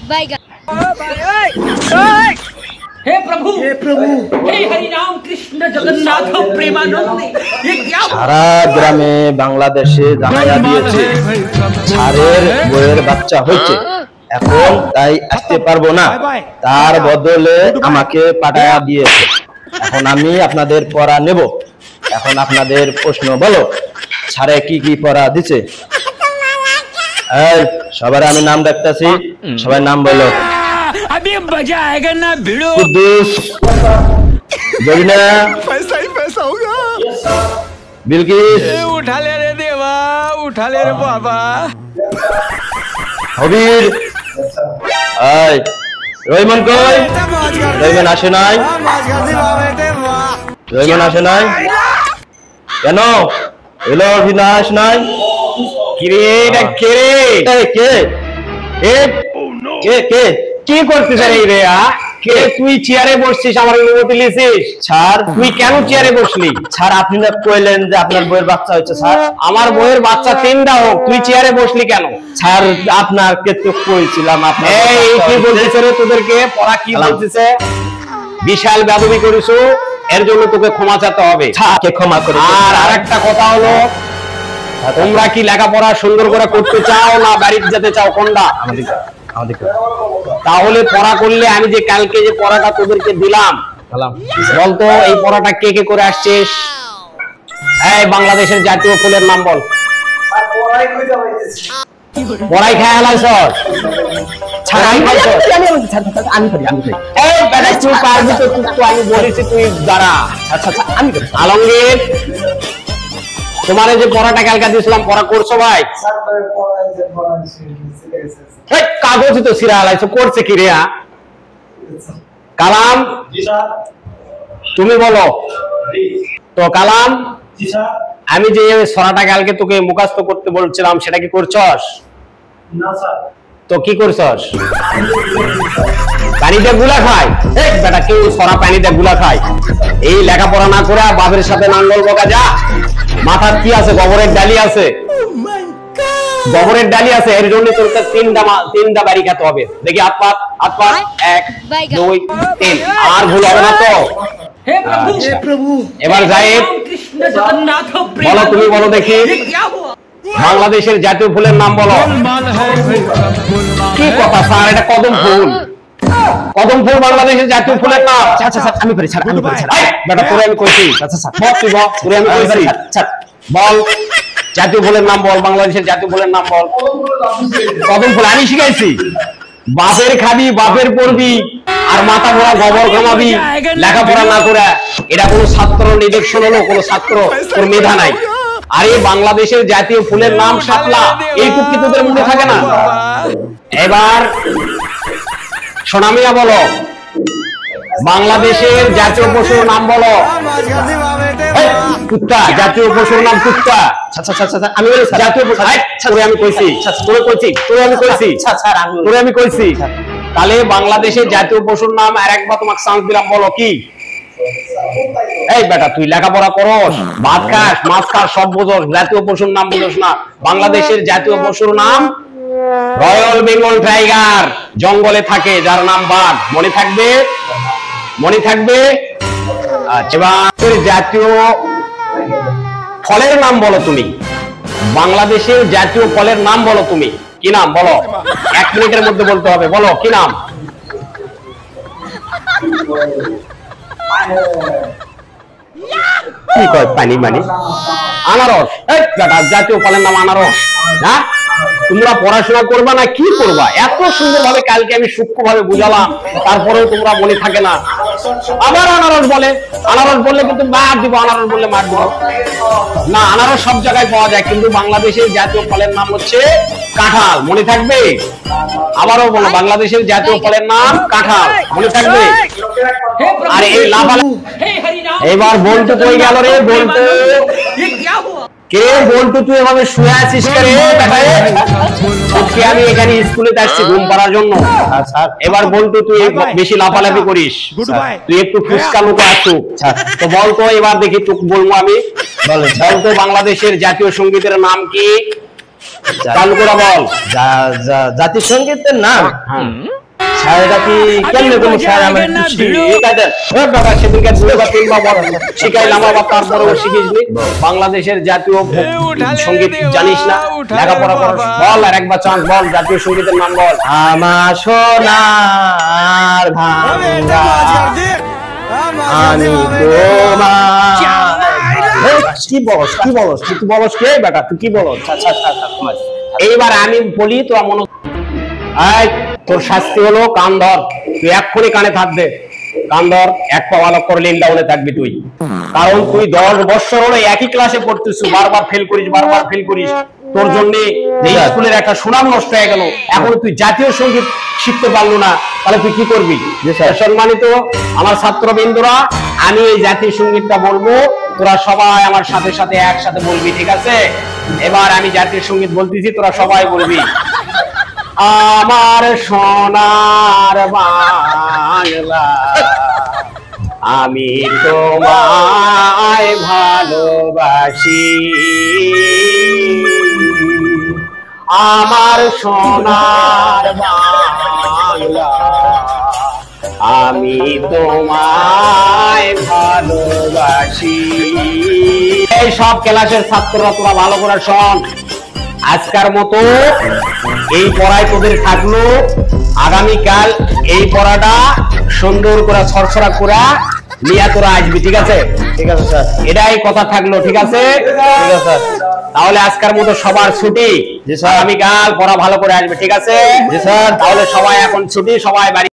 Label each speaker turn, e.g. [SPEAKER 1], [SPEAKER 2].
[SPEAKER 1] हे प्रभु हे हरि राम कृष्ण जगन्नाथ प्रेमानंद ये क्या
[SPEAKER 2] সারা গ্রামে বাংলাদেশে জানায়া দিয়েছে ছাড়ের বইয়ের বাচ্চা হয়েছে, এখন তাই আসতে পারবো না, তার বদলে আমাকে পাঠায়া দিয়েছে। এখন আমি আপনাদের পড়া নেব। এখন আপনাদের প্রশ্ন বলো, ছাড়ে কি কি পড়া দিছে? এই সবার আমি নাম ডাকতেছি, সবাই নাম বলো।
[SPEAKER 1] अभी मजा आएगा ना भिड़ो।
[SPEAKER 2] कुद्दूस, जरीना,
[SPEAKER 3] पैसा ही पैसा होगा।
[SPEAKER 2] बिल्किस,
[SPEAKER 3] उठा ले रे देवा, उठा ले रे बाबा।
[SPEAKER 2] हबीर, आय, রহিমন কই? রহিমন আসে নাই? রহিমন আসে নাই কেন? এলো অভিনাশ নাই?
[SPEAKER 4] কিরে এটা কে রে?
[SPEAKER 2] কে কে কে
[SPEAKER 4] কি করছিস রে রে? কে তুই চেয়ারে বসছিস, আমার অনুমতি লিছিস?
[SPEAKER 2] স্যার
[SPEAKER 4] তুই কেন চেয়ারে বসলি?
[SPEAKER 2] স্যার আপনি না কইলেন যে আপনার বইয়ের বাচ্চা হচ্ছে স্যার।
[SPEAKER 4] আমার বইয়ের বাচ্চা তিনটা হোক, তুই চেয়ারে বসলি কেন?
[SPEAKER 2] স্যার আপনার কে তো কইছিলাম আপনার
[SPEAKER 4] এই কি বলছিস রে? তোদেরকে পড়া কি বলছিস? বিশাল বেয়াদবি করিস, এর জন্য তোকে ক্ষমা চাইতে হবে।
[SPEAKER 2] কে ক্ষমা করে।
[SPEAKER 4] আর আরেকটা কথা হলো, তোমরা কি লেখাপড়া সুন্দর করে করতে চাও না বাড়িতে যেতে চাও, কোনটা? তাহলে পড়া করলে আমি যে কালকে যে পড়াটা তোদেরকে দিলাম, বলতো এই পড়াটা কে কে করে আসছিস? এই বাংলাদেশের জাতীয় ফুলের নাম বল। পড়াই খেয়ে লাইছস? ছাড়াই খাইছস?
[SPEAKER 2] আমি করি।
[SPEAKER 4] এই বেটা তুই পারবি তো? তুই আমি বলেছি তুই দাঁড়া।
[SPEAKER 2] আচ্ছা আমি করি।
[SPEAKER 4] আলমগীর, তোমার যে পড়াটা কালকে দিয়েছিলাম, পড়া করছো ভাই? কাগজই তো সিরা আলাইছো, করছে কি রে? কালাম, তুমি বলো তো। কালাম, আমি যে সরাটা কালকে তোকে মুখস্থ করতে বলছিলাম, সেটা কি করছস? তো কি করছস? পানিতে গুলা খায়? বেটা কেউ সরা পানিতে গুলা খায়? এই লেখাপড়া না করে বাপের সাথে নাঙ্গল বকা যা। মাথার কি আছে? গোবরের ডালি আছে, গোবরের ডালি আছে, এর জন্য তোর তিনটা বাড়ি খেতে হবে। দেখি হাত পাত, 1 2 3। আর ভুল হবে না তো?
[SPEAKER 1] हे प्रभु
[SPEAKER 4] এবার যাই,
[SPEAKER 1] कृष्ण जगन्नाथ
[SPEAKER 4] বলো, তুমি বলো দেখি
[SPEAKER 1] ये क्या हुआ?
[SPEAKER 4] বাংলাদেশের জাতীয় ফুলের নাম বলো। কি কথা স্যার, এটা কদম ফুল। কদম ফুল বাংলাদেশের জাতীয় ফুলের নাম।
[SPEAKER 2] আচ্ছা স্যার আমি করি। স্যার আমি করি।
[SPEAKER 4] এই বেটা তোরে আমি কইছি।
[SPEAKER 2] আচ্ছা স্যার
[SPEAKER 4] বল তুই বল, তোরে আমি কইছি।
[SPEAKER 2] স্যার
[SPEAKER 4] বল জাতীয় ফুলের নাম বল, বাংলাদেশের জাতীয় ফুলের নাম বল। কদম ফুল আমি শিখাইছি। বাপের খাবি, বাপের পড়বি, আর মাথা ভরা গোবর কামাবি লেখাপড়া না করে। এটা কোনো ছাত্র নির্দেশন হলো? কোনো ছাত্র তোর মেধা নাই। আরে বাংলাদেশের জাতীয় ফুলের নাম শাপলা, এইটুকু কি তোদের মনে থাকে না? এবার সোনামিয়া বলো, বাংলাদেশের জাতীয় পশুর নাম বলো। কুত্তা, জাতীয় পশুর নাম কুত্তা।
[SPEAKER 2] আমি বলি স্যার
[SPEAKER 4] জাতীয় পশু, তোরে আমি কইছি, তোরে কইছি, তোরে আমি কইছি, তোরে আমি কইছি। তাহলে বাংলাদেশের জাতীয় পশুর নাম আরেকবার তোমাকে চান্স দিলাম, বলো কি? এই বেটা তুই লেখাপড়া করস, ভাত খাস, মাছ খাস, সব বোঝস, জাতীয় পশুর নাম বুঝস না। বাংলাদেশের জাতীয় পশুর নাম রয়্যাল বেঙ্গল টাইগার, জঙ্গলে থাকে, যার নাম বাঘ। মনে থাকবে, মনে থাকবে। এবার জাতীয় ফলের নাম বলো তুমি। বাংলাদেশের জাতীয় ফলের নাম বলো তুমি। কি নাম বলো? 1 মিনিটের মধ্যে বলতে হবে। বলো কি নাম? কি কয় পানি মানে? আনারস। এই বেটা জাতীয় ফলের নাম আনারস। হ্যাঁ, তোমরা পড়াশোনা করবা না কি করবা? এত সুন্দর ভাবে কালকে আমি সূক্ষ্ম ভাবে বুঝালাম, তারপরেও তোমরা মনে থাকে না। আবার আনারস বলে, আনারস বললে কিন্তু মার দিব, আনারস বললে মার দিব না। আনারস সব জায়গায় পাওয়া যায়, কিন্তু বাংলাদেশের জাতীয় ফলের নাম হচ্ছে কাঁঠাল। মনে থাকবে? আবারও বলো, বাংলাদেশের জাতীয় ফলের নাম কাঁঠাল। মনে থাকবে? আর এই লাফালা
[SPEAKER 1] हे हरि राम
[SPEAKER 4] এবার বলতে কই গেল রে? বলতে
[SPEAKER 1] ये क्या हुआ?
[SPEAKER 4] কে বলতো? তুই এভাবে শুয়ে আছিস রে? তোকে আমি এখানে স্কুলে আসছি ঘুম পাড়ার জন্য। এবার বলতো তুই বেশি লাফালাফি করিস, তুই একটু ফুসকা লোক আসু। তো বলতো এবার দেখি তুই বলবো আমি। বলতো বাংলাদেশের জাতীয় সঙ্গীতের নাম কি? চালু করে বল।
[SPEAKER 2] জাতীয় সঙ্গীতের নাম
[SPEAKER 4] হ্যাঁ
[SPEAKER 2] স্যার, এটা কি কেমনে কোনো স্যার আমার
[SPEAKER 4] সেদিনকে দুইবার তিনবার শিখাইলাম, আবার তারপরেও শিখিসনি। বাংলাদেশের জাতীয় সঙ্গীত জানিস না, লেখাপড়া করস, বল আর একবার চান্স বল, জাতীয় সঙ্গীতের নাম বল।
[SPEAKER 2] আমার সোনার ভাঙা আমি
[SPEAKER 4] কি বলস কি বলস তুই বলস কে বেটা, তুই কি বলস? এইবার আমি বলি তো মনে তোর শাস্তি হলো কান ধর, তুই এক্ষুনি কানে থাকবে, কান ধর, এক পা ভালো করে লিন ডাউনে থাকবি তুই, কারণ তুই 10 বছর হলো একই ক্লাসে পড়তেছিস, বারবার ফেল করিস, বারবার ফেল করিস, তোর জন্য এই স্কুলের একটা সুনাম নষ্ট হয়ে গেল। এখন তুই জাতীয় সঙ্গীত শিখতে পারলো না, তাহলে তুই কি করবি? সম্মানিত আমার ছাত্রবৃন্দরা, আমি এই জাতীয় সঙ্গীতটা বলবো, তোরা সবাই আমার সাথে সাথে একসাথে বলবি, ঠিক আছে? এবার আমি জাতীয় সঙ্গীত বলতেছি, তোরা সবাই বলবি। আমার সোনার বাংলা আমি তোমায় ভালোবাসি, আমার সোনার বাংলা আমি তোমায় ভালোবাসি। এই সব ক্লাসের ছাত্ররা তোরা ভালো করে শোন, আজকের মতো এই পড়ায় তোদের থাকলো, আগামীকাল এই পড়াটা সুন্দর করে ছড়ছড়া করে নিয়ে তোরা আসবি, ঠিক আছে?
[SPEAKER 2] ঠিক আছে স্যার,
[SPEAKER 4] এটাই কথা থাকলো, ঠিক আছে?
[SPEAKER 2] ঠিক আছে স্যার।
[SPEAKER 4] তাহলে আজকের মতো সবার ছুটি,
[SPEAKER 2] জি স্যার।
[SPEAKER 4] আগামীকাল পড়া ভালো করে আসবে, ঠিক আছে?
[SPEAKER 2] জি স্যার।
[SPEAKER 4] তাহলে সবাই এখন ছুটি, সবাই বাড়ি।